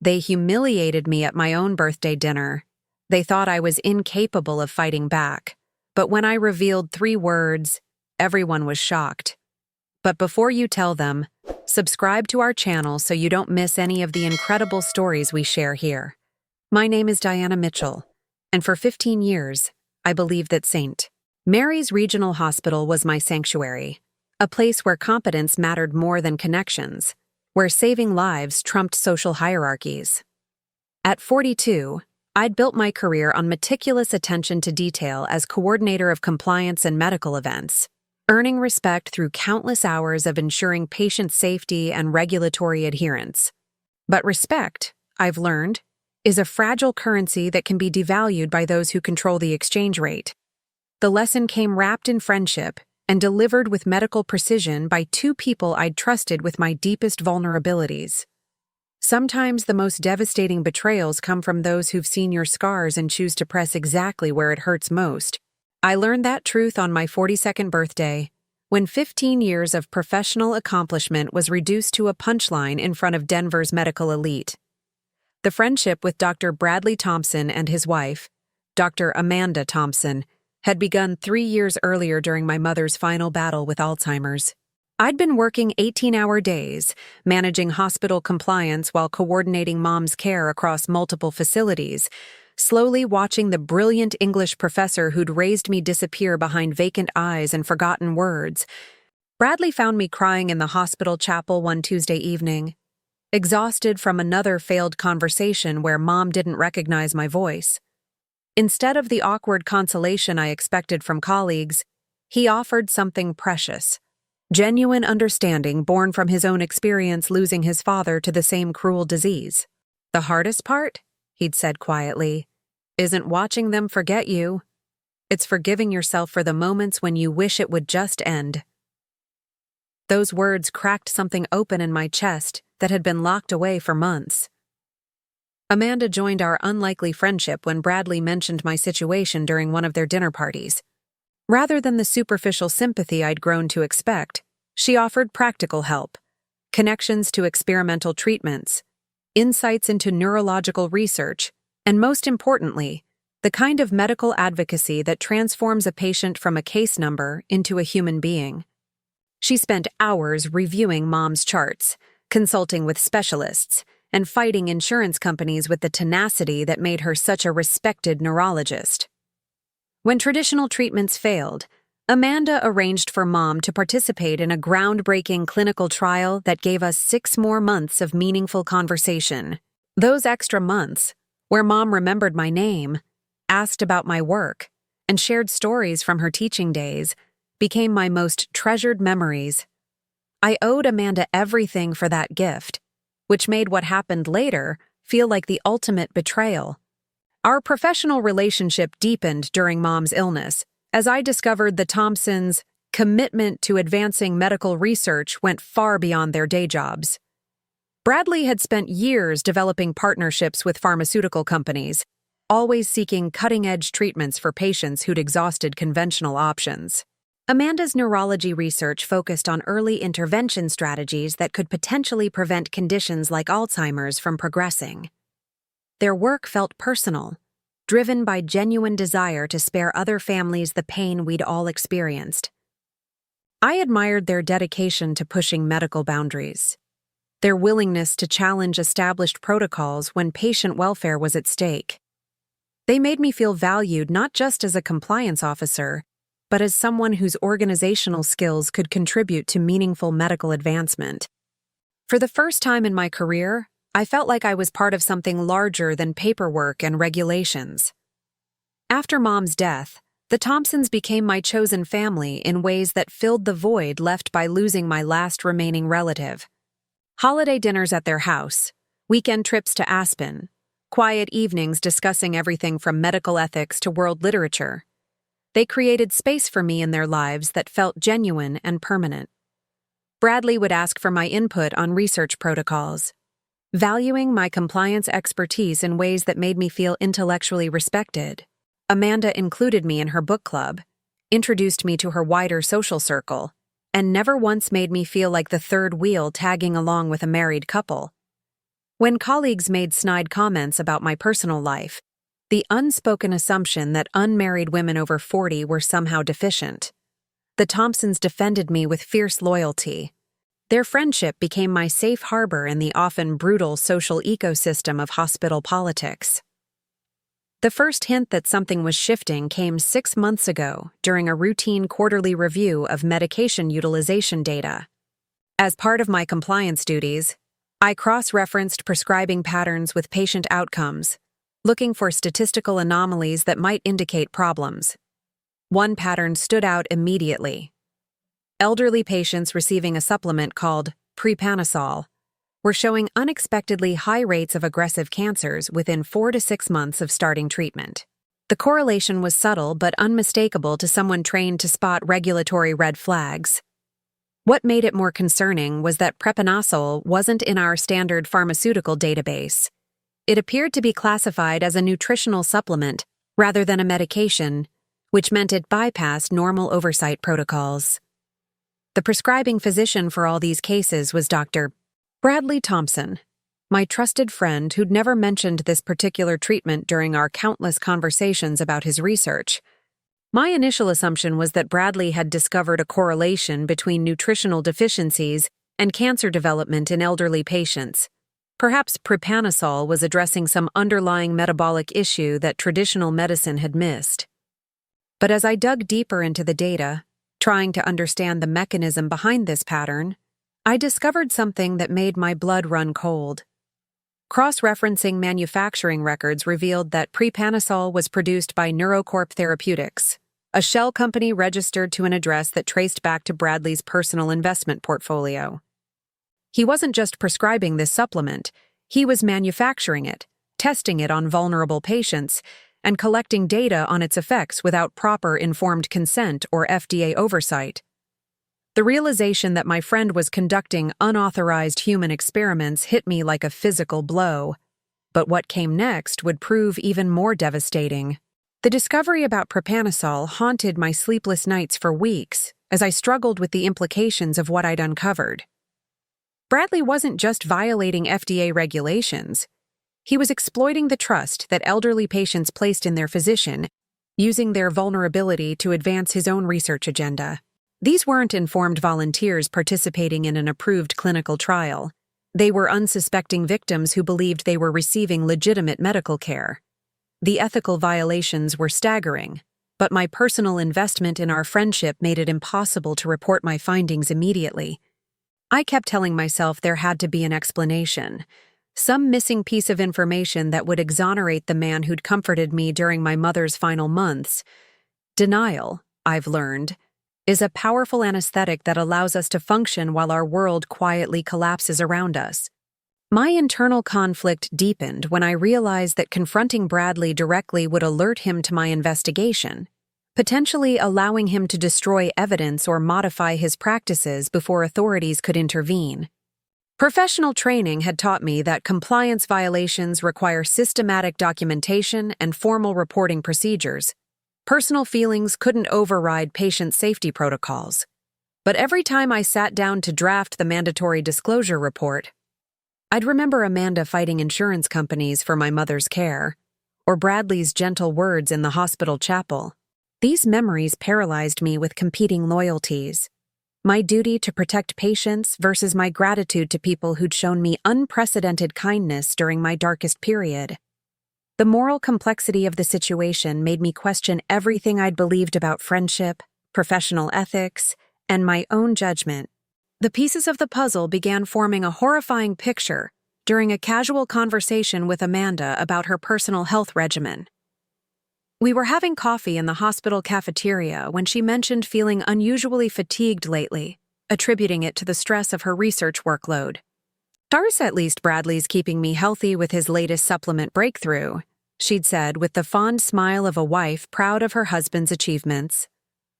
They humiliated me at my own birthday dinner. They thought I was incapable of fighting back. But when I revealed 3 words, everyone was shocked. But before you tell them, subscribe to our channel so you don't miss any of the incredible stories we share here. My name is Diana Mitchell, and for 15 years, I believed that St. Mary's Regional Hospital was my sanctuary, a place where competence mattered more than connections, where saving lives trumped social hierarchies. At 42, I'd built my career on meticulous attention to detail as coordinator of compliance and medical events, earning respect through countless hours of ensuring patient safety and regulatory adherence. But respect, I've learned, is a fragile currency that can be devalued by those who control the exchange rate. The lesson came wrapped in friendship and delivered with medical precision by 2 people I'd trusted with my deepest vulnerabilities. Sometimes the most devastating betrayals come from those who've seen your scars and choose to press exactly where it hurts most. I learned that truth on my 42nd birthday, when 15 years of professional accomplishment was reduced to a punchline in front of Denver's medical elite. The friendship with Dr. Bradley Thompson and his wife, Dr. Amanda Thompson, had begun 3 years earlier during my mother's final battle with Alzheimer's. I'd been working 18-hour days, managing hospital compliance while coordinating Mom's care across multiple facilities, slowly watching the brilliant English professor who'd raised me disappear behind vacant eyes and forgotten words. Bradley found me crying in the hospital chapel one Tuesday evening, exhausted from another failed conversation where Mom didn't recognize my voice. Instead of the awkward consolation I expected from colleagues, he offered something precious. Genuine understanding born from his own experience losing his father to the same cruel disease. The hardest part, he'd said quietly, isn't watching them forget you. It's forgiving yourself for the moments when you wish it would just end. Those words cracked something open in my chest that had been locked away for months. Amanda joined our unlikely friendship when Bradley mentioned my situation during one of their dinner parties. Rather than the superficial sympathy I'd grown to expect, she offered practical help, connections to experimental treatments, insights into neurological research, and most importantly, the kind of medical advocacy that transforms a patient from a case number into a human being. She spent hours reviewing Mom's charts, consulting with specialists, and fighting insurance companies with the tenacity that made her such a respected neurologist. When traditional treatments failed, Amanda arranged for Mom to participate in a groundbreaking clinical trial that gave us 6 more months of meaningful conversation. Those extra months, where Mom remembered my name, asked about my work, and shared stories from her teaching days, became my most treasured memories. I owed Amanda everything for that gift, which made what happened later feel like the ultimate betrayal. Our professional relationship deepened during Mom's illness, as I discovered the Thompsons' commitment to advancing medical research went far beyond their day jobs. Bradley had spent years developing partnerships with pharmaceutical companies, always seeking cutting-edge treatments for patients who'd exhausted conventional options. Amanda's neurology research focused on early intervention strategies that could potentially prevent conditions like Alzheimer's from progressing. Their work felt personal, driven by genuine desire to spare other families the pain we'd all experienced. I admired their dedication to pushing medical boundaries, their willingness to challenge established protocols when patient welfare was at stake. They made me feel valued not just as a compliance officer, but as someone whose organizational skills could contribute to meaningful medical advancement. For the first time in my career, I felt like I was part of something larger than paperwork and regulations. After Mom's death, the Thompsons became my chosen family in ways that filled the void left by losing my last remaining relative. Holiday dinners at their house, weekend trips to Aspen, quiet evenings discussing everything from medical ethics to world literature. They created space for me in their lives that felt genuine and permanent. Bradley would ask for my input on research protocols, valuing my compliance expertise in ways that made me feel intellectually respected. Amanda included me in her book club, introduced me to her wider social circle, and never once made me feel like the third wheel tagging along with a married couple. When colleagues made snide comments about my personal life, the unspoken assumption that unmarried women over 40 were somehow deficient. The Thompsons defended me with fierce loyalty. Their friendship became my safe harbor in the often brutal social ecosystem of hospital politics. The first hint that something was shifting came 6 months ago during a routine quarterly review of medication utilization data. As part of my compliance duties, I cross-referenced prescribing patterns with patient outcomes, looking for statistical anomalies that might indicate problems. One pattern stood out immediately. Elderly patients receiving a supplement called prepanosol were showing unexpectedly high rates of aggressive cancers within 4 to 6 months of starting treatment. The correlation was subtle but unmistakable to someone trained to spot regulatory red flags. What made it more concerning was that prepanosol wasn't in our standard pharmaceutical database. It appeared to be classified as a nutritional supplement rather than a medication, which meant it bypassed normal oversight protocols. The prescribing physician for all these cases was Dr. Bradley Thompson, my trusted friend who'd never mentioned this particular treatment during our countless conversations about his research. My initial assumption was that Bradley had discovered a correlation between nutritional deficiencies and cancer development in elderly patients. Perhaps prepanosol was addressing some underlying metabolic issue that traditional medicine had missed. But as I dug deeper into the data, trying to understand the mechanism behind this pattern, I discovered something that made my blood run cold. Cross-referencing manufacturing records revealed that prepanosol was produced by Neurocorp Therapeutics, a shell company registered to an address that traced back to Bradley's personal investment portfolio. He wasn't just prescribing this supplement, he was manufacturing it, testing it on vulnerable patients, and collecting data on its effects without proper informed consent or FDA oversight. The realization that my friend was conducting unauthorized human experiments hit me like a physical blow. But what came next would prove even more devastating. The discovery about prepanosol haunted my sleepless nights for weeks as I struggled with the implications of what I'd uncovered. Bradley wasn't just violating FDA regulations. He was exploiting the trust that elderly patients placed in their physician, using their vulnerability to advance his own research agenda. These weren't informed volunteers participating in an approved clinical trial. They were unsuspecting victims who believed they were receiving legitimate medical care. The ethical violations were staggering, but my personal investment in our friendship made it impossible to report my findings immediately. I kept telling myself there had to be an explanation, some missing piece of information that would exonerate the man who'd comforted me during my mother's final months. Denial, I've learned, is a powerful anesthetic that allows us to function while our world quietly collapses around us. My internal conflict deepened when I realized that confronting Bradley directly would alert him to my investigation, potentially allowing him to destroy evidence or modify his practices before authorities could intervene. Professional training had taught me that compliance violations require systematic documentation and formal reporting procedures. Personal feelings couldn't override patient safety protocols. But every time I sat down to draft the mandatory disclosure report, I'd remember Amanda fighting insurance companies for my mother's care, or Bradley's gentle words in the hospital chapel. These memories paralyzed me with competing loyalties. My duty to protect patients versus my gratitude to people who'd shown me unprecedented kindness during my darkest period. The moral complexity of the situation made me question everything I'd believed about friendship, professional ethics, and my own judgment. The pieces of the puzzle began forming a horrifying picture during a casual conversation with Amanda about her personal health regimen. We were having coffee in the hospital cafeteria when she mentioned feeling unusually fatigued lately, attributing it to the stress of her research workload. At least Bradley's keeping me healthy with his latest supplement breakthrough, she'd said with the fond smile of a wife proud of her husband's achievements.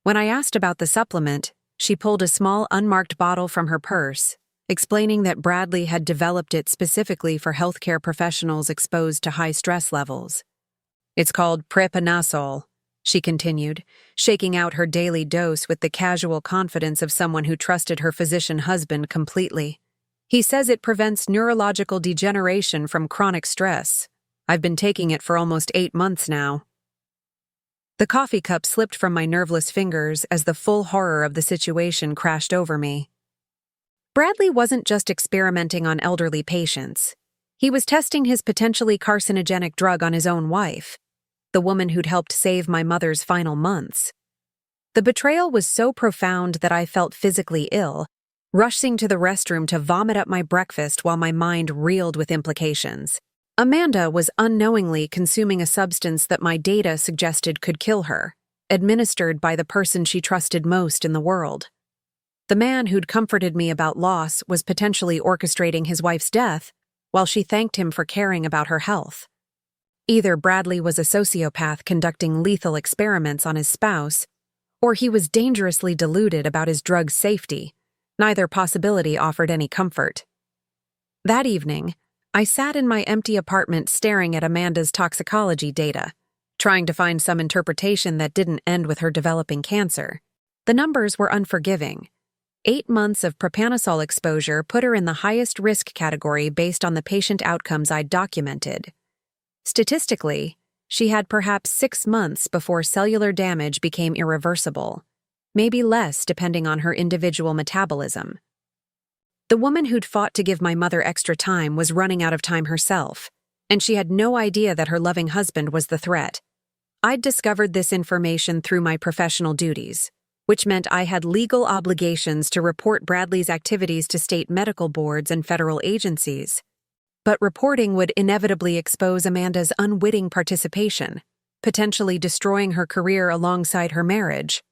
When I asked about the supplement, she pulled a small unmarked bottle from her purse, explaining that Bradley had developed it specifically for healthcare professionals exposed to high stress levels. It's called prepanosol, she continued, shaking out her daily dose with the casual confidence of someone who trusted her physician husband completely. He says it prevents neurological degeneration from chronic stress. I've been taking it for almost 8 months now. The coffee cup slipped from my nerveless fingers as the full horror of the situation crashed over me. Bradley wasn't just experimenting on elderly patients. He was testing his potentially carcinogenic drug on his own wife, the woman who'd helped save my mother's final months. The betrayal was so profound that I felt physically ill, rushing to the restroom to vomit up my breakfast while my mind reeled with implications. Amanda was unknowingly consuming a substance that my data suggested could kill her, administered by the person she trusted most in the world. The man who'd comforted me about loss was potentially orchestrating his wife's death, while she thanked him for caring about her health. Either Bradley was a sociopath conducting lethal experiments on his spouse, or he was dangerously deluded about his drug's safety. Neither possibility offered any comfort. That evening, I sat in my empty apartment staring at Amanda's toxicology data, trying to find some interpretation that didn't end with her developing cancer. The numbers were unforgiving. 8 months of propanosol exposure put her in the highest risk category based on the patient outcomes I'd documented. Statistically, she had perhaps 6 months before cellular damage became irreversible, maybe less depending on her individual metabolism. The woman who'd fought to give my mother extra time was running out of time herself, and she had no idea that her loving husband was the threat. I'd discovered this information through my professional duties, which meant I had legal obligations to report Bradley's activities to state medical boards and federal agencies. But reporting would inevitably expose Amanda's unwitting participation, potentially destroying her career alongside her marriage.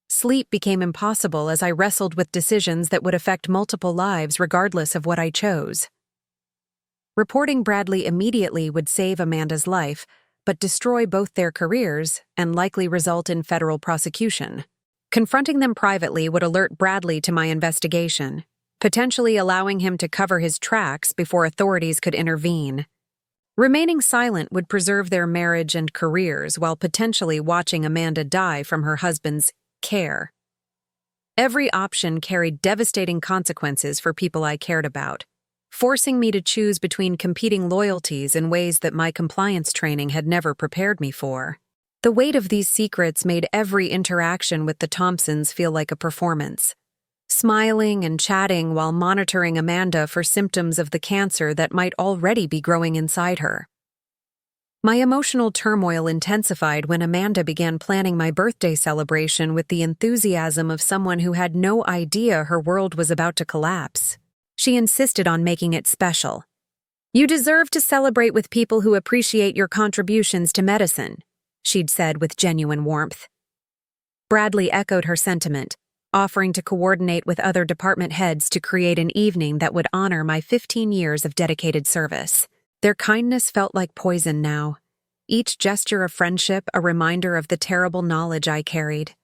Sleep became impossible as I wrestled with decisions that would affect multiple lives regardless of what I chose. Reporting Bradley immediately would save Amanda's life, but destroy both their careers and likely result in federal prosecution. Confronting them privately would alert Bradley to my investigation, potentially allowing him to cover his tracks before authorities could intervene. Remaining silent would preserve their marriage and careers while potentially watching Amanda die from her husband's care. Every option carried devastating consequences for people I cared about, forcing me to choose between competing loyalties in ways that my compliance training had never prepared me for. The weight of these secrets made every interaction with the Thompsons feel like a performance. Smiling and chatting while monitoring Amanda for symptoms of the cancer that might already be growing inside her. My emotional turmoil intensified when Amanda began planning my birthday celebration with the enthusiasm of someone who had no idea her world was about to collapse. She insisted on making it special. "You deserve to celebrate with people who appreciate your contributions to medicine," she'd said with genuine warmth. Bradley echoed her sentiment, offering to coordinate with other department heads to create an evening that would honor my 15 years of dedicated service. Their kindness felt like poison now, each gesture of friendship a reminder of the terrible knowledge I carried.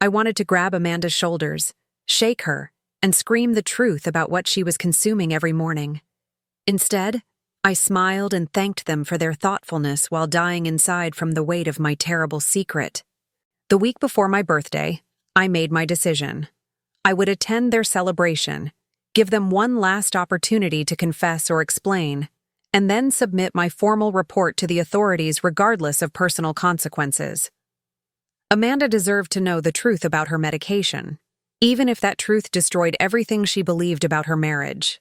I wanted to grab Amanda's shoulders, shake her, and scream the truth about what she was consuming every morning. Instead, I smiled and thanked them for their thoughtfulness while dying inside from the weight of my terrible secret. The week before my birthday, I made my decision. I would attend their celebration, give them one last opportunity to confess or explain, and then submit my formal report to the authorities regardless of personal consequences. Amanda deserved to know the truth about her medication, even if that truth destroyed everything she believed about her marriage.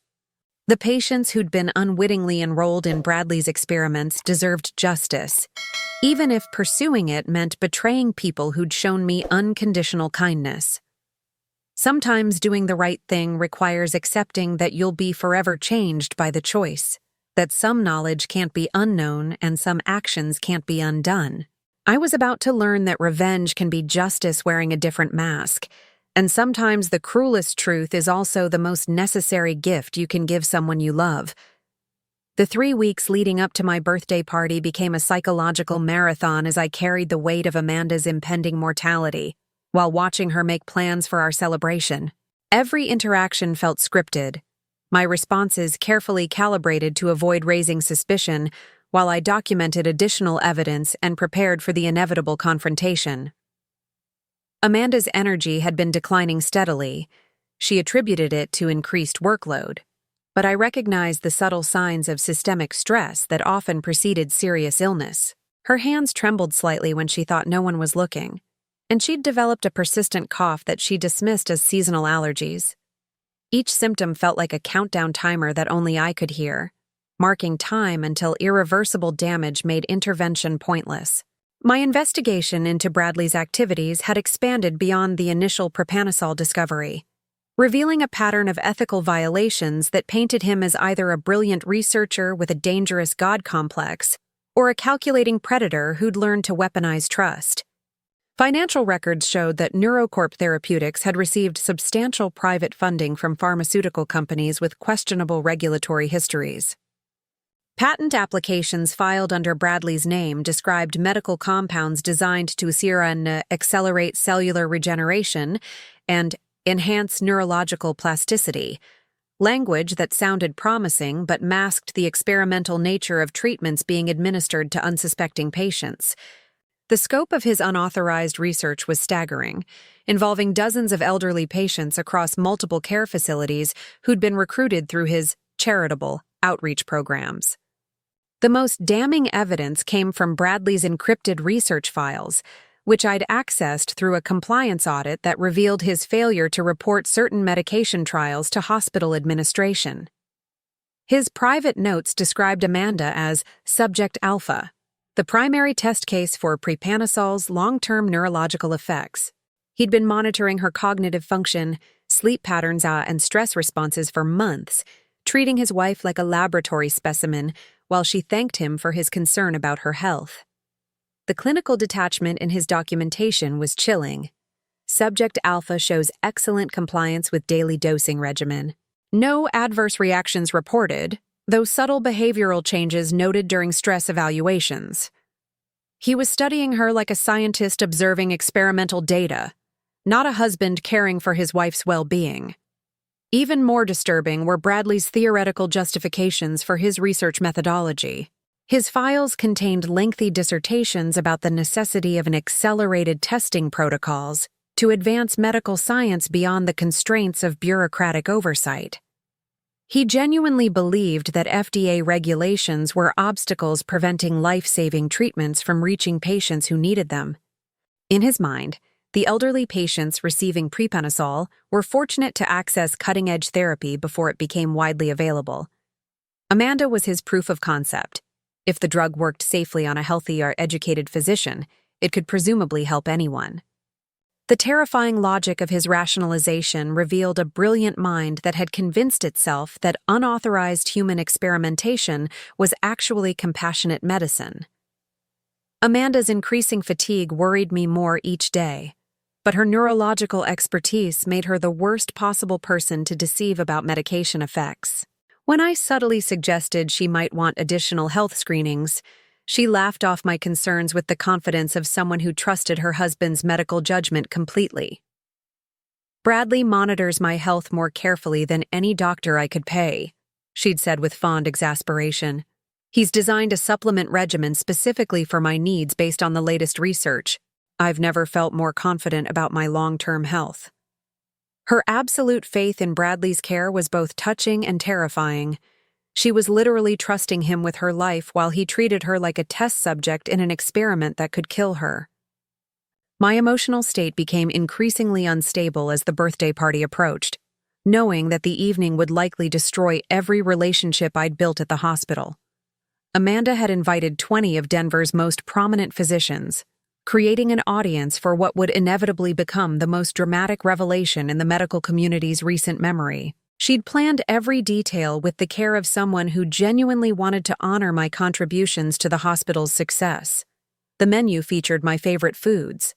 The patients who'd been unwittingly enrolled in Bradley's experiments deserved justice, even if pursuing it meant betraying people who'd shown me unconditional kindness. Sometimes doing the right thing requires accepting that you'll be forever changed by the choice, that some knowledge can't be unknown and some actions can't be undone. I was about to learn that revenge can be justice wearing a different mask, and sometimes the cruelest truth is also the most necessary gift you can give someone you love. The 3 weeks leading up to my birthday party became a psychological marathon as I carried the weight of Amanda's impending mortality, while watching her make plans for our celebration. Every interaction felt scripted, my responses carefully calibrated to avoid raising suspicion, while I documented additional evidence and prepared for the inevitable confrontation. Amanda's energy had been declining steadily, She attributed it to increased workload, but I recognized the subtle signs of systemic stress that often preceded serious illness. Her hands trembled slightly when she thought no one was looking, and she'd developed a persistent cough that she dismissed as seasonal allergies. Each symptom felt like a countdown timer that only I could hear, marking time until irreversible damage made intervention pointless. My investigation into Bradley's activities had expanded beyond the initial propanosol discovery, revealing a pattern of ethical violations that painted him as either a brilliant researcher with a dangerous God complex or a calculating predator who'd learned to weaponize trust. Financial records showed that Neurocorp Therapeutics had received substantial private funding from pharmaceutical companies with questionable regulatory histories. Patent applications filed under Bradley's name described medical compounds designed to accelerate cellular regeneration and enhance neurological plasticity, language that sounded promising but masked the experimental nature of treatments being administered to unsuspecting patients. The scope of his unauthorized research was staggering, involving dozens of elderly patients across multiple care facilities who'd been recruited through his charitable outreach programs. The most damning evidence came from Bradley's encrypted research files, which I'd accessed through a compliance audit that revealed his failure to report certain medication trials to hospital administration. His private notes described Amanda as Subject Alpha, the primary test case for prepanosol's long-term neurological effects. He'd been monitoring her cognitive function, sleep patterns, and stress responses for months, treating his wife like a laboratory specimen while she thanked him for his concern about her health. The clinical detachment in his documentation was chilling. Subject Alpha shows excellent compliance with daily dosing regimen. No adverse reactions reported, though subtle behavioral changes noted during stress evaluations. He was studying her like a scientist observing experimental data, not a husband caring for his wife's well-being. Even more disturbing were Bradley's theoretical justifications for his research methodology. His files contained lengthy dissertations about the necessity of an accelerated testing protocols to advance medical science beyond the constraints of bureaucratic oversight. He genuinely believed that FDA regulations were obstacles preventing life-saving treatments from reaching patients who needed them. In his mind, the elderly patients receiving prepanosol were fortunate to access cutting-edge therapy before it became widely available. Amanda was his proof of concept. If the drug worked safely on a healthy or educated physician, it could presumably help anyone. The terrifying logic of his rationalization revealed a brilliant mind that had convinced itself that unauthorized human experimentation was actually compassionate medicine. Amanda's increasing fatigue worried me more each day, but her neurological expertise made her the worst possible person to deceive about medication effects. When I subtly suggested she might want additional health screenings, she laughed off my concerns with the confidence of someone who trusted her husband's medical judgment completely. "Bradley monitors my health more carefully than any doctor I could pay," she'd said with fond exasperation. "He's designed a supplement regimen specifically for my needs based on the latest research. I've never felt more confident about my long-term health." Her absolute faith in Bradley's care was both touching and terrifying. She was literally trusting him with her life while he treated her like a test subject in an experiment that could kill her. My emotional state became increasingly unstable as the birthday party approached, knowing that the evening would likely destroy every relationship I'd built at the hospital. Amanda had invited 20 of Denver's most prominent physicians, creating an audience for what would inevitably become the most dramatic revelation in the medical community's recent memory. She'd planned every detail with the care of someone who genuinely wanted to honor my contributions to the hospital's success. The menu featured my favorite foods.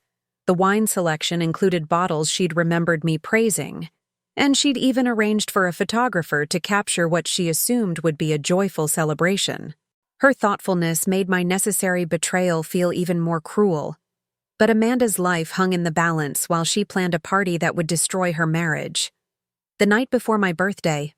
The wine selection included bottles she'd remembered me praising, and she'd even arranged for a photographer to capture what she assumed would be a joyful celebration. Her thoughtfulness made my necessary betrayal feel even more cruel. But Amanda's life hung in the balance while she planned a party that would destroy her marriage. The night before my birthday,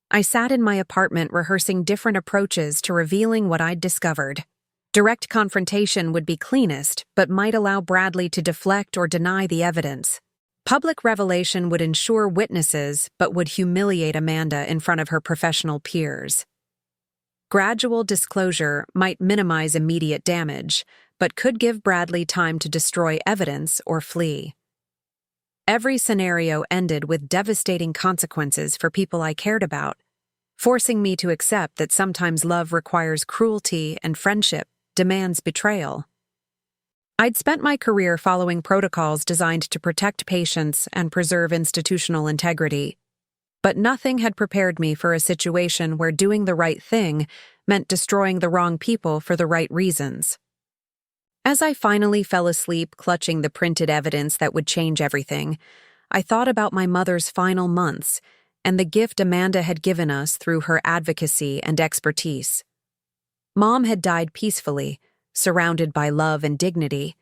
I sat in my apartment rehearsing different approaches to revealing what I'd discovered. Direct confrontation would be cleanest, but might allow Bradley to deflect or deny the evidence. Public revelation would ensure witnesses but would humiliate Amanda in front of her professional peers. Gradual disclosure might minimize immediate damage, but could give Bradley time to destroy evidence or flee. Every scenario ended with devastating consequences for people I cared about, forcing me to accept that sometimes love requires cruelty and friendship demands betrayal. I'd spent my career following protocols designed to protect patients and preserve institutional integrity, but nothing had prepared me for a situation where doing the right thing meant destroying the wrong people for the right reasons. As I finally fell asleep clutching the printed evidence that would change everything, I thought about my mother's final months and the gift Amanda had given us through her advocacy and expertise. Mom had died peacefully, surrounded by love and dignity,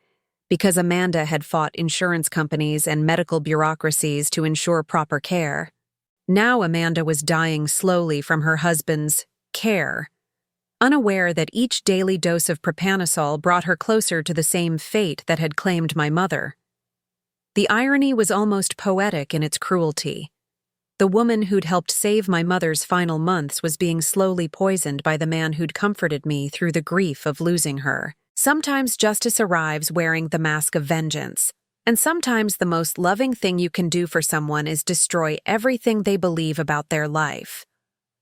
because Amanda had fought insurance companies and medical bureaucracies to ensure proper care. Now Amanda was dying slowly from her husband's care, unaware that each daily dose of propanosol brought her closer to the same fate that had claimed my mother. The irony was almost poetic in its cruelty. The woman who'd helped save my mother's final months was being slowly poisoned by the man who'd comforted me through the grief of losing her. Sometimes justice arrives wearing the mask of vengeance, and sometimes the most loving thing you can do for someone is destroy everything they believe about their life.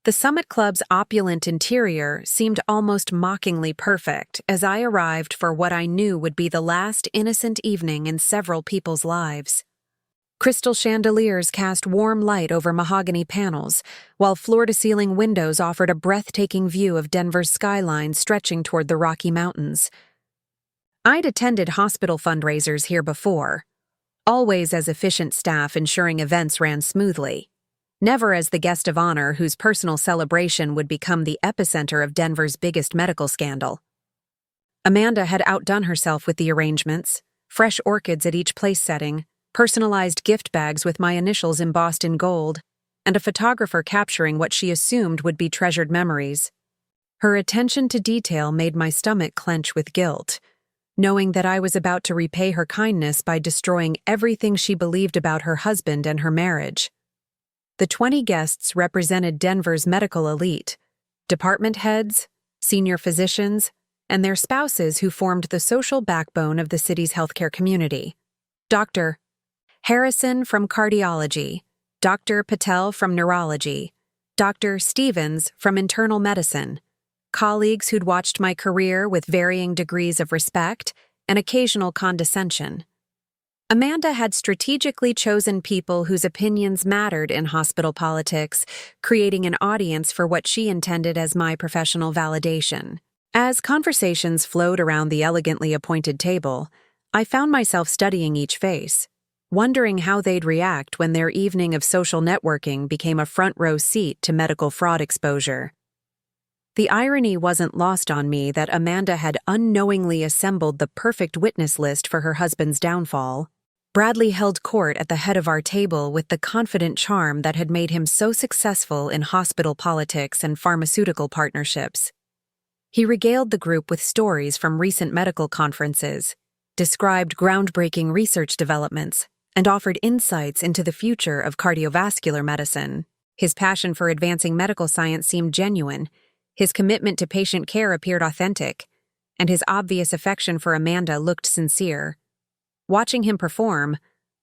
The Summit Club's opulent interior seemed almost mockingly perfect as I arrived for what I knew would be the last innocent evening in several people's lives. Crystal chandeliers cast warm light over mahogany panels, while floor-to-ceiling windows offered a breathtaking view of Denver's skyline stretching toward the Rocky Mountains. I'd attended hospital fundraisers here before, always as efficient staff ensuring events ran smoothly, never as the guest of honor whose personal celebration would become the epicenter of Denver's biggest medical scandal. Amanda had outdone herself with the arrangements, fresh orchids at each place setting, personalized gift bags with my initials embossed in gold, and a photographer capturing what she assumed would be treasured memories. Her attention to detail made my stomach clench with guilt, knowing that I was about to repay her kindness by destroying everything she believed about her husband and her marriage. The 20 guests represented Denver's medical elite, department heads, senior physicians, and their spouses who formed the social backbone of the city's healthcare community. Dr. Harrison from cardiology, Dr. Patel from neurology, Dr. Stevens from internal medicine, colleagues who'd watched my career with varying degrees of respect and occasional condescension. Amanda had strategically chosen people whose opinions mattered in hospital politics, creating an audience for what she intended as my professional validation. As conversations flowed around the elegantly appointed table, I found myself studying each face, wondering how they'd react when their evening of social networking became a front-row seat to medical fraud exposure. The irony wasn't lost on me that Amanda had unknowingly assembled the perfect witness list for her husband's downfall. Bradley held court at the head of our table with the confident charm that had made him so successful in hospital politics and pharmaceutical partnerships. He regaled the group with stories from recent medical conferences, described groundbreaking research developments, and offered insights into the future of cardiovascular medicine. His passion for advancing medical science seemed genuine, his commitment to patient care appeared authentic, and his obvious affection for Amanda looked sincere. Watching him perform,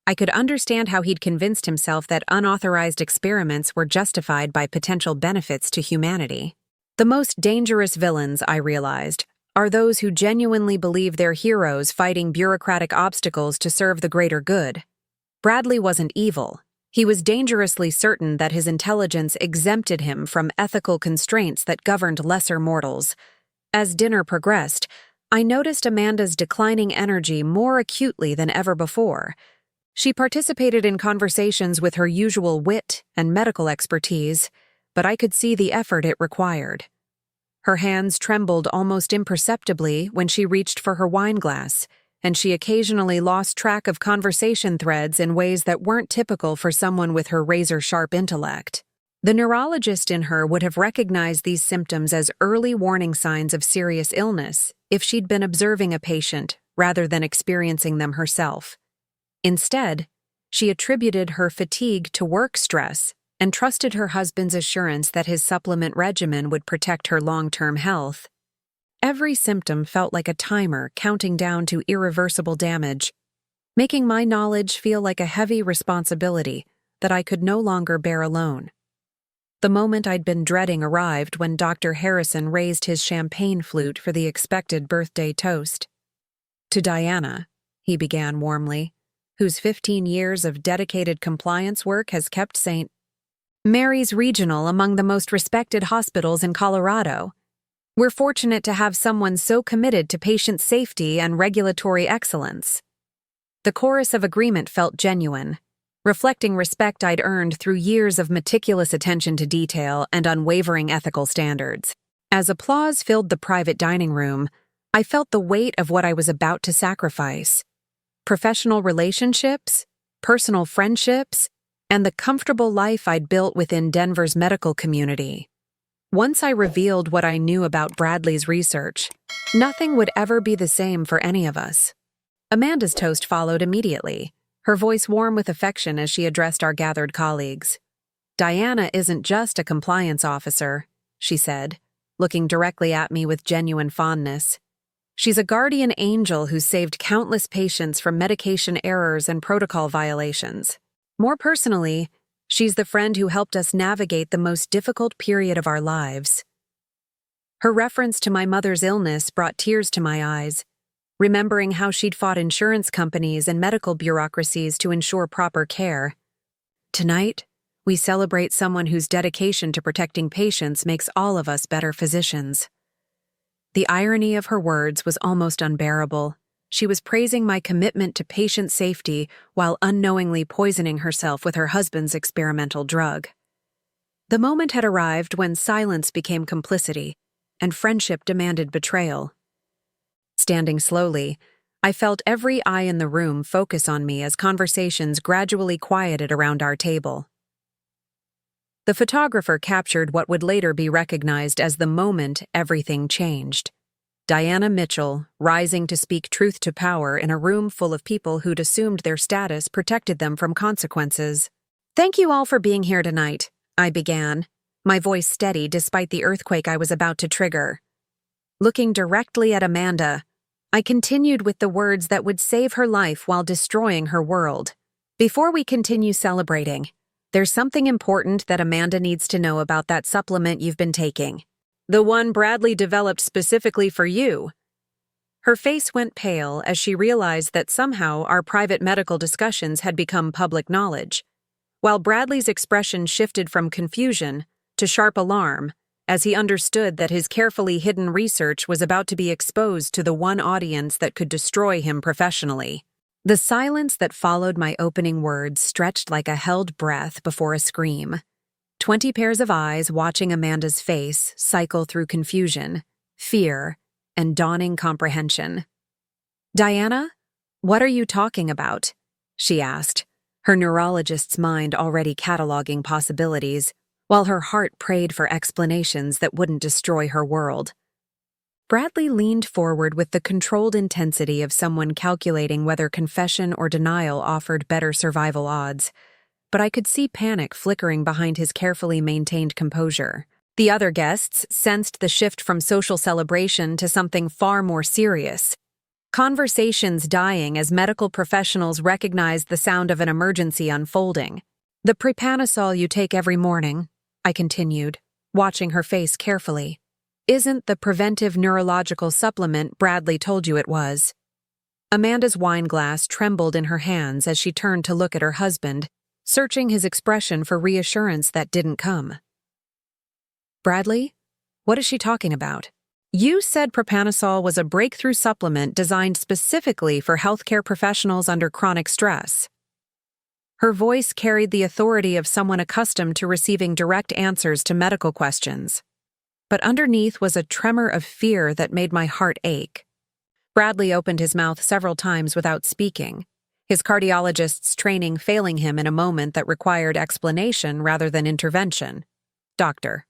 I could understand how he'd convinced himself that unauthorized experiments were justified by potential benefits to humanity. The most dangerous villains, I realized, are those who genuinely believe they're heroes fighting bureaucratic obstacles to serve the greater good. Bradley wasn't evil. He was dangerously certain that his intelligence exempted him from ethical constraints that governed lesser mortals. As dinner progressed, I noticed Amanda's declining energy more acutely than ever before. She participated in conversations with her usual wit and medical expertise, but I could see the effort it required. Her hands trembled almost imperceptibly when she reached for her wine glass, and she occasionally lost track of conversation threads in ways that weren't typical for someone with her razor-sharp intellect. The neurologist in her would have recognized these symptoms as early warning signs of serious illness if she'd been observing a patient rather than experiencing them herself. Instead, She attributed her fatigue to work stress and trusted her husband's assurance that his supplement regimen would protect her long-term health. Every symptom felt like a timer counting down to irreversible damage, making my knowledge feel like a heavy responsibility that I could no longer bear alone. The moment I'd been dreading arrived when Dr. Harrison raised his champagne flute for the expected birthday toast. "To Diana," he began warmly, "whose 15 years of dedicated compliance work has kept St. Mary's Regional among the most respected hospitals in Colorado. We're fortunate to have someone so committed to patient safety and regulatory excellence." The chorus of agreement felt genuine, reflecting respect I'd earned through years of meticulous attention to detail and unwavering ethical standards. As applause filled the private dining room, I felt the weight of what I was about to sacrifice. Professional relationships, personal friendships, and the comfortable life I'd built within Denver's medical community. Once I revealed what I knew about Bradley's research, nothing would ever be the same for any of us. Amanda's toast followed immediately, her voice warm with affection as she addressed our gathered colleagues. "Diana isn't just a compliance officer," she said, looking directly at me with genuine fondness. "She's a guardian angel who saved countless patients from medication errors and protocol violations. More personally, she's the friend who helped us navigate the most difficult period of our lives." Her reference to my mother's illness brought tears to my eyes, remembering how she'd fought insurance companies and medical bureaucracies to ensure proper care. "Tonight, we celebrate someone whose dedication to protecting patients makes all of us better physicians." The irony of her words was almost unbearable. She was praising my commitment to patient safety while unknowingly poisoning herself with her husband's experimental drug. The moment had arrived when silence became complicity, and friendship demanded betrayal. Standing slowly, I felt every eye in the room focus on me as conversations gradually quieted around our table. The photographer captured what would later be recognized as the moment everything changed. Diana Mitchell, rising to speak truth to power in a room full of people who'd assumed their status protected them from consequences. "Thank you all for being here tonight," I began, my voice steady despite the earthquake I was about to trigger. Looking directly at Amanda, I continued with the words that would save her life while destroying her world. "Before we continue celebrating, there's something important that Amanda needs to know about that supplement you've been taking. The one Bradley developed specifically for you." Her face went pale as she realized that somehow our private medical discussions had become public knowledge, while Bradley's expression shifted from confusion to sharp alarm as he understood that his carefully hidden research was about to be exposed to the one audience that could destroy him professionally. The silence that followed my opening words stretched like a held breath before a scream. 20 pairs of eyes watching Amanda's face cycle through confusion, fear, and dawning comprehension. "Diana, what are you talking about?" she asked, her neurologist's mind already cataloging possibilities, while her heart prayed for explanations that wouldn't destroy her world. Bradley leaned forward with the controlled intensity of someone calculating whether confession or denial offered better survival odds, but I could see panic flickering behind his carefully maintained composure. The other guests sensed the shift from social celebration to something far more serious. Conversations dying as medical professionals recognized the sound of an emergency unfolding. "The propanosol you take every morning," I continued, watching her face carefully, "isn't the preventive neurological supplement Bradley told you it was." Amanda's wine glass trembled in her hands as she turned to look at her husband, searching his expression for reassurance that didn't come. "Bradley? What is she talking about?" "You said propanosol was a breakthrough supplement designed specifically for healthcare professionals under chronic stress." Her voice carried the authority of someone accustomed to receiving direct answers to medical questions. But underneath was a tremor of fear that made my heart ache. Bradley opened his mouth several times without speaking, his cardiologist's training failing him in a moment that required explanation rather than intervention. "Doctor."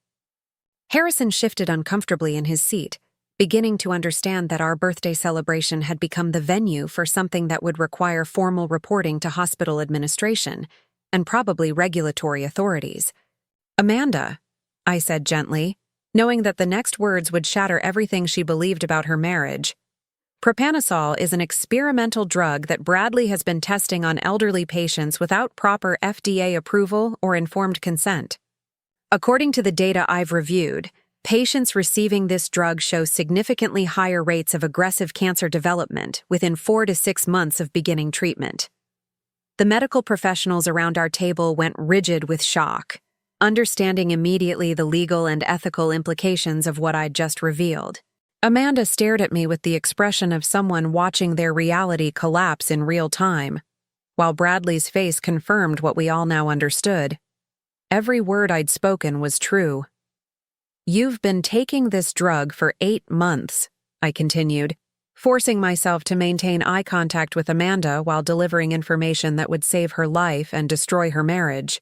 Harrison shifted uncomfortably in his seat, beginning to understand that our birthday celebration had become the venue for something that would require formal reporting to hospital administration and probably regulatory authorities. "Amanda," I said gently, knowing that the next words would shatter everything she believed about her marriage. "Propanosol is an experimental drug that Bradley has been testing on elderly patients without proper FDA approval or informed consent. According to the data I've reviewed, patients receiving this drug show significantly higher rates of aggressive cancer development within 4 to 6 months of beginning treatment." The medical professionals around our table went rigid with shock, understanding immediately the legal and ethical implications of what I'd just revealed. Amanda stared at me with the expression of someone watching their reality collapse in real time, while Bradley's face confirmed what we all now understood. Every word I'd spoken was true. "You've been taking this drug for 8 months, I continued, forcing myself to maintain eye contact with Amanda while delivering information that would save her life and destroy her marriage.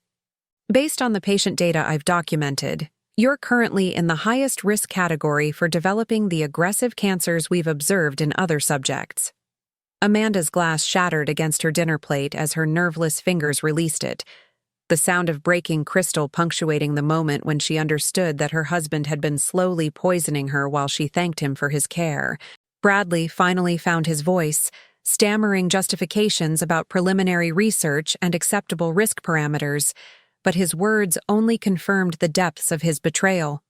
"Based on the patient data I've documented, you're currently in the highest risk category for developing the aggressive cancers we've observed in other subjects." Amanda's glass shattered against her dinner plate as her nerveless fingers released it, the sound of breaking crystal punctuating the moment when she understood that her husband had been slowly poisoning her while she thanked him for his care. Bradley finally found his voice, stammering justifications about preliminary research and acceptable risk parameters, but his words only confirmed the depths of his betrayal.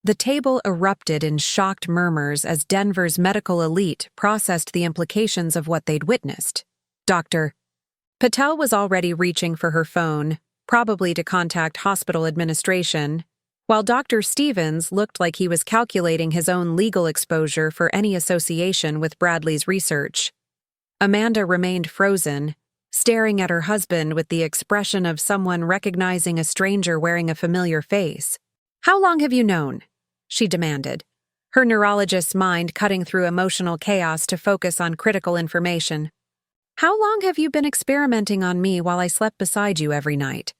The table erupted in shocked murmurs as Denver's medical elite processed the implications of what they'd witnessed. Dr. Patel was already reaching for her phone, probably to contact hospital administration, while Dr. Stevens looked like he was calculating his own legal exposure for any association with Bradley's research. Amanda remained frozen, staring at her husband with the expression of someone recognizing a stranger wearing a familiar face. "How long have you known?" she demanded, her neurologist's mind cutting through emotional chaos to focus on critical information. "How long have you been experimenting on me while I slept beside you every night?"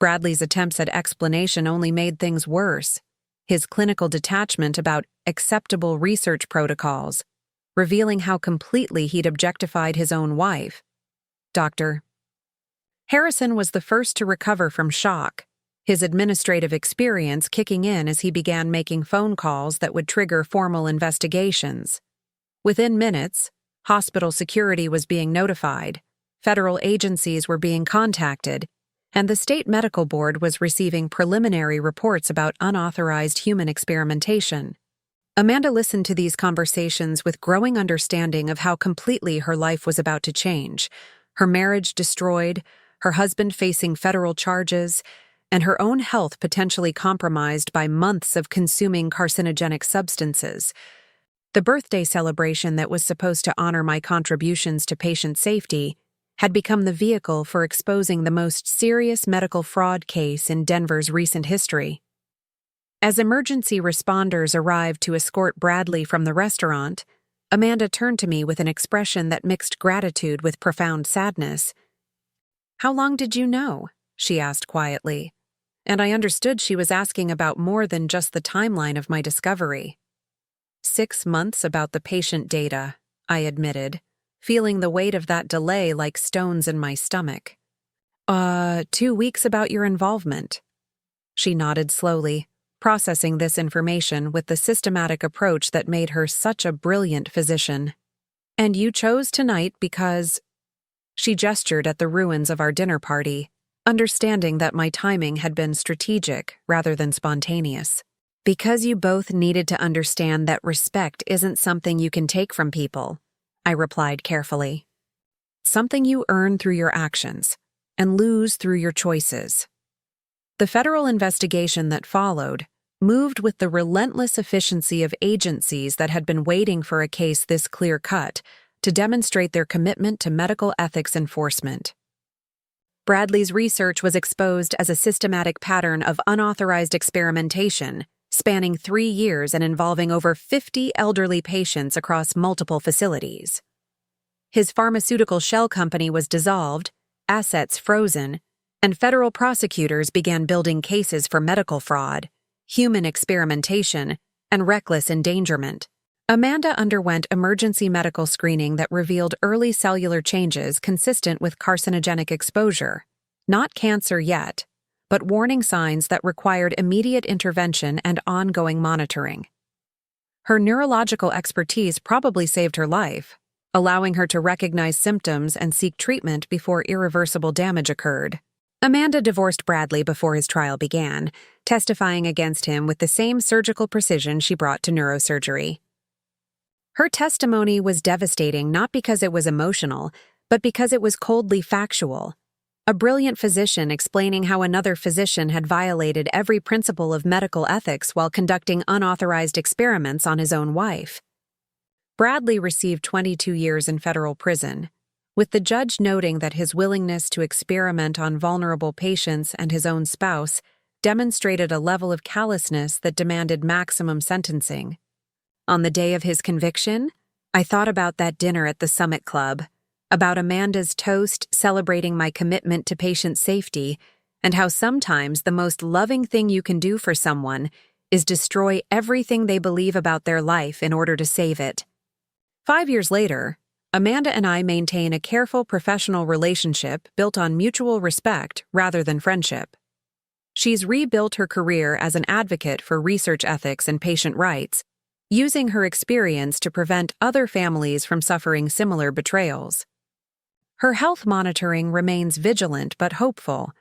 Bradley's attempts at explanation only made things worse, his clinical detachment about acceptable research protocols, revealing how completely he'd objectified his own wife. Dr. Harrison was the first to recover from shock, his administrative experience kicking in as he began making phone calls that would trigger formal investigations. Within minutes, hospital security was being notified, federal agencies were being contacted, and the state medical board was receiving preliminary reports about unauthorized human experimentation. Amanda listened to these conversations with growing understanding of how completely her life was about to change, her marriage destroyed, her husband facing federal charges, and her own health potentially compromised by months of consuming carcinogenic substances. The birthday celebration that was supposed to honor my contributions to patient safety had become the vehicle for exposing the most serious medical fraud case in Denver's recent history. As emergency responders arrived to escort Bradley from the restaurant, Amanda turned to me with an expression that mixed gratitude with profound sadness. "How long did you know?" she asked quietly, and I understood she was asking about more than just the timeline of my discovery. 6 months about the patient data, I admitted, feeling the weight of that delay like stones in my stomach. 2 weeks about your involvement." She nodded slowly, processing this information with the systematic approach that made her such a brilliant physician. "And you chose tonight because—" She gestured at the ruins of our dinner party, understanding that my timing had been strategic rather than spontaneous. "Because you both needed to understand that respect isn't something you can take from people," I replied carefully. "Something you earn through your actions and lose through your choices." The federal investigation that followed moved with the relentless efficiency of agencies that had been waiting for a case this clear-cut to demonstrate their commitment to medical ethics enforcement. Bradley's research was exposed as a systematic pattern of unauthorized experimentation, spanning 3 years and involving over 50 elderly patients across multiple facilities. His pharmaceutical shell company was dissolved, assets frozen, and federal prosecutors began building cases for medical fraud, human experimentation, and reckless endangerment. Amanda underwent emergency medical screening that revealed early cellular changes consistent with carcinogenic exposure. Not cancer yet, but warning signs that required immediate intervention and ongoing monitoring. Her neurological expertise probably saved her life, allowing her to recognize symptoms and seek treatment before irreversible damage occurred. Amanda divorced Bradley before his trial began, testifying against him with the same surgical precision she brought to neurosurgery. Her testimony was devastating not because it was emotional, but because it was coldly factual. A brilliant physician explaining how another physician had violated every principle of medical ethics while conducting unauthorized experiments on his own wife. Bradley received 22 years in federal prison, with the judge noting that his willingness to experiment on vulnerable patients and his own spouse demonstrated a level of callousness that demanded maximum sentencing. On the day of his conviction, I thought about that dinner at the Summit Club, about Amanda's toast celebrating my commitment to patient safety, and how sometimes the most loving thing you can do for someone is destroy everything they believe about their life in order to save it. 5 years later, Amanda and I maintain a careful professional relationship built on mutual respect rather than friendship. She's rebuilt her career as an advocate for research ethics and patient rights, using her experience to prevent other families from suffering similar betrayals. Her health monitoring remains vigilant but hopeful.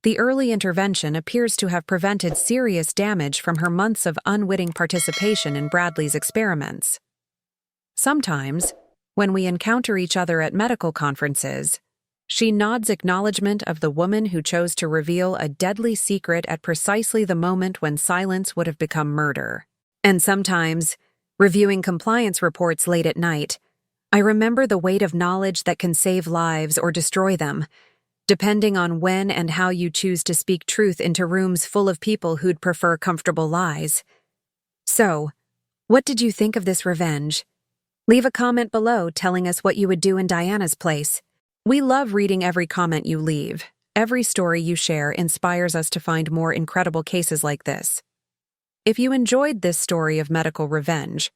The early intervention appears to have prevented serious damage from her months of unwitting participation in Bradley's experiments. Sometimes, when we encounter each other at medical conferences, she nods acknowledgement of the woman who chose to reveal a deadly secret at precisely the moment when silence would have become murder. And sometimes, reviewing compliance reports late at night, I remember the weight of knowledge that can save lives or destroy them, depending on when and how you choose to speak truth into rooms full of people who'd prefer comfortable lies. So, what did you think of this revenge? Leave a comment below telling us what you would do in Diana's place. We love reading every comment you leave. Every story you share inspires us to find more incredible cases like this. If you enjoyed this story of medical revenge,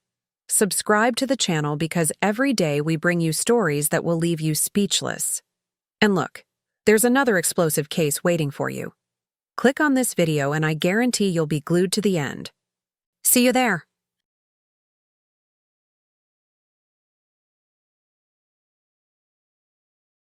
subscribe to the channel because every day we bring you stories that will leave you speechless. And look, there's another explosive case waiting for you. Click on this video and I guarantee you'll be glued to the end. See you there.